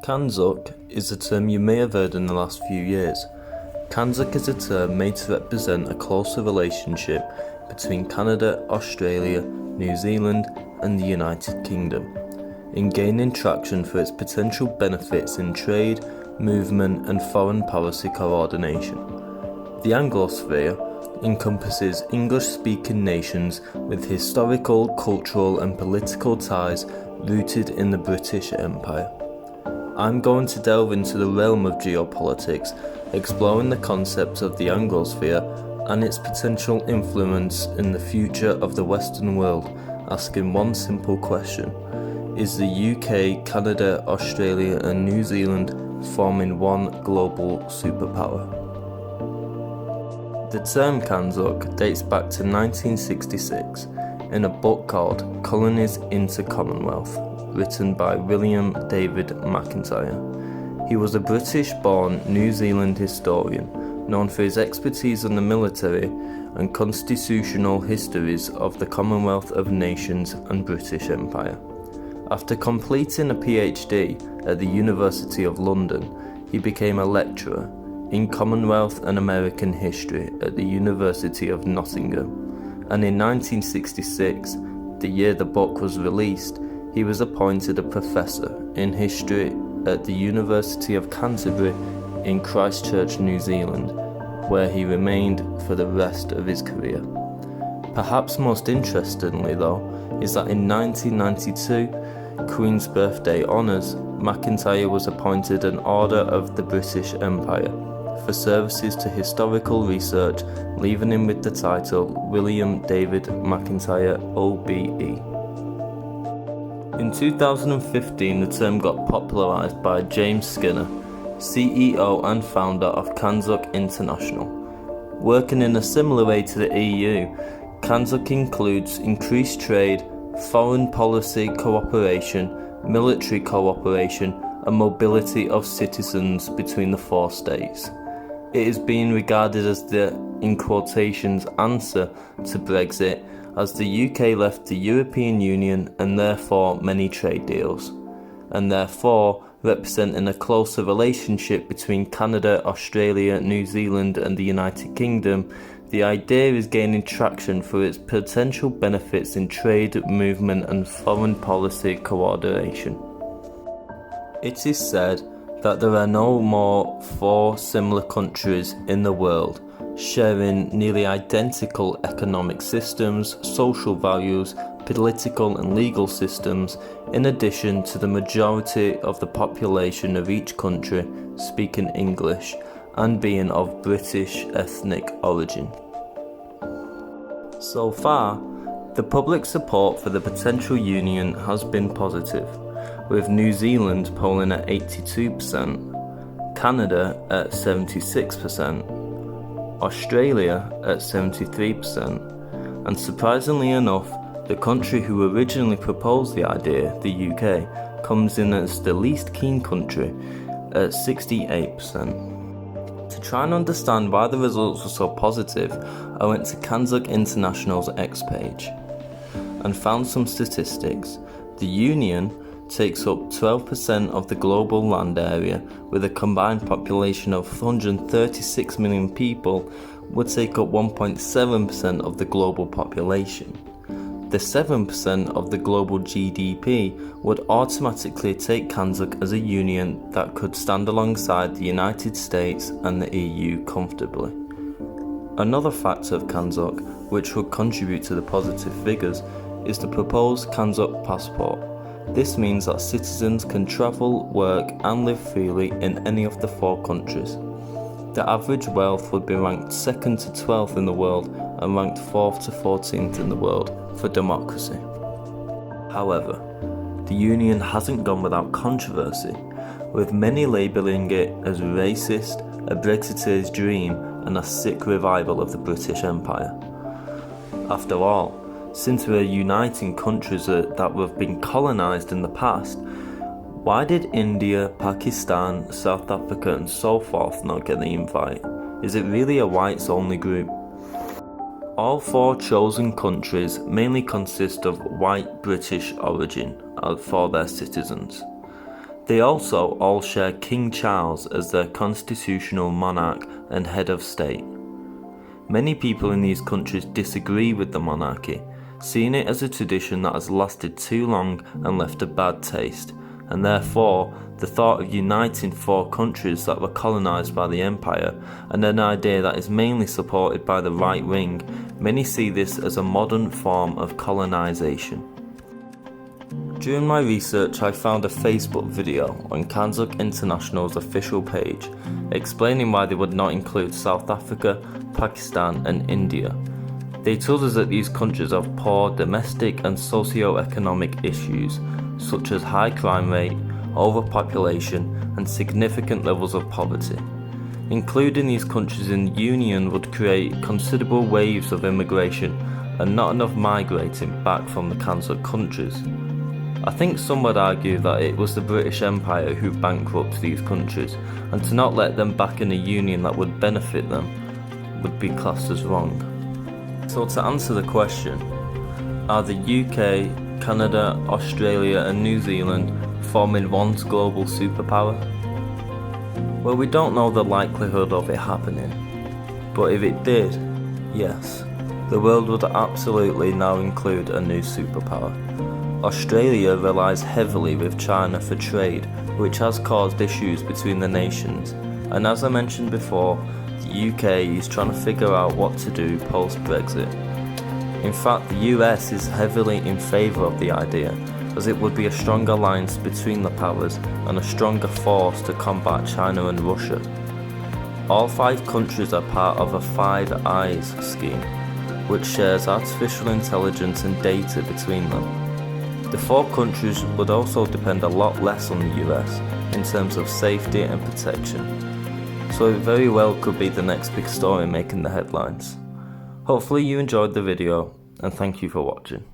Kanzuk is a term you may have heard in the last few years. Kanzuk is a term made to represent a closer relationship between Canada, Australia, New Zealand and the United Kingdom, in gaining traction for its potential benefits in trade, movement and foreign policy coordination. The Anglosphere encompasses English-speaking nations with historical, cultural and political ties rooted in the British Empire. I'm going to delve into the realm of geopolitics, exploring the concept of the Anglosphere and its potential influence in the future of the Western world, asking one simple question: is the UK, Canada, Australia and New Zealand forming one global superpower? The term Kanzuk dates back to 1966 in a book called Colonies into Commonwealth, written by William David McIntyre. He was a British-born New Zealand historian, known for his expertise on the military and constitutional histories of the Commonwealth of Nations and British Empire. After completing a PhD at the University of London, he became a lecturer in Commonwealth and American history at the University of Nottingham, and in 1966, the year the book was released, he was appointed a professor in history at the University of Canterbury in Christchurch, New Zealand, where he remained for the rest of his career. Perhaps most interestingly though, is that in 1992, Queen's Birthday Honours, McIntyre was appointed an Order of the British Empire for services to historical research, leaving him with the title William David McIntyre OBE. In 2015, the term got popularised by James Skinner, CEO and founder of Kanzuk International. Working in a similar way to the EU, Kanzuk includes increased trade, foreign policy cooperation, military cooperation and mobility of citizens between the four states. It is being regarded as the, in quotations, answer to Brexit, as the UK left the European Union and therefore many trade deals, and therefore representing a closer relationship between Canada, Australia, New Zealand and the United Kingdom. The idea is gaining traction for its potential benefits in trade, movement and foreign policy coordination. It is said that there are no more 4 similar countries in the world sharing nearly identical economic systems, social values, political and legal systems, in addition to the majority of the population of each country speaking English and being of British ethnic origin. So far, the public support for the potential union has been positive, with New Zealand polling at 82%, Canada at 76%, Australia at 73%, and surprisingly enough, the country who originally proposed the idea, the UK, comes in as the least keen country at 68%. To try and understand why the results were so positive, I went to Kanzuk International's X page and found some statistics. The union takes up 12% of the global land area, with a combined population of 136 million people, would take up 1.7% of the global population. The 7% of the global GDP would automatically take Kanzuk as a union that could stand alongside the United States and the EU comfortably. Another factor of Kanzuk, which would contribute to the positive figures, is the proposed Kanzuk passport. This means that citizens can travel, work and live freely in any of the 4 countries. The average wealth would be ranked 2nd to 12th in the world and ranked 4th to 14th in the world for democracy. However, the union hasn't gone without controversy, with many labelling it as racist, a Brexiteer's dream and a sick revival of the British Empire. After all, since we're uniting countries that have been colonised in the past, why did India, Pakistan, South Africa and so forth not get the invite? Is it really a whites only group? All 4 chosen countries mainly consist of white British origin for their citizens. They also all share King Charles as their constitutional monarch and head of state. Many people in these countries disagree with the monarchy, seeing it as a tradition that has lasted too long and left a bad taste, and therefore the thought of uniting 4 countries that were colonised by the empire, and an idea that is mainly supported by the right wing, many see this as a modern form of colonisation. During my research, I found a Facebook video on Kazakh International's official page explaining why they would not include South Africa, Pakistan and India. They told us that these countries have poor domestic and socio-economic issues such as high crime rate, overpopulation and significant levels of poverty. Including these countries in the Union would create considerable waves of immigration and not enough migrating back from the Kazakh countries. I think some would argue that it was the British Empire who bankrupted these countries, and to not let them back in a union that would benefit them would be classed as wrong. So to answer the question, are the UK, Canada, Australia and New Zealand forming one global superpower? Well, we don't know the likelihood of it happening, but if it did, yes, the world would absolutely now include a new superpower. Australia relies heavily with China for trade, which has caused issues between the nations, and as I mentioned before, the UK is trying to figure out what to do post-Brexit. In fact, the US is heavily in favour of the idea, as it would be a stronger alliance between the powers and a stronger force to combat China and Russia. All 5 countries are part of a 5 Eyes scheme, which shares artificial intelligence and data between them. The 4 countries would also depend a lot less on the US in terms of safety and protection, so it very well could be the next big story making the headlines. Hopefully you enjoyed the video, and thank you for watching.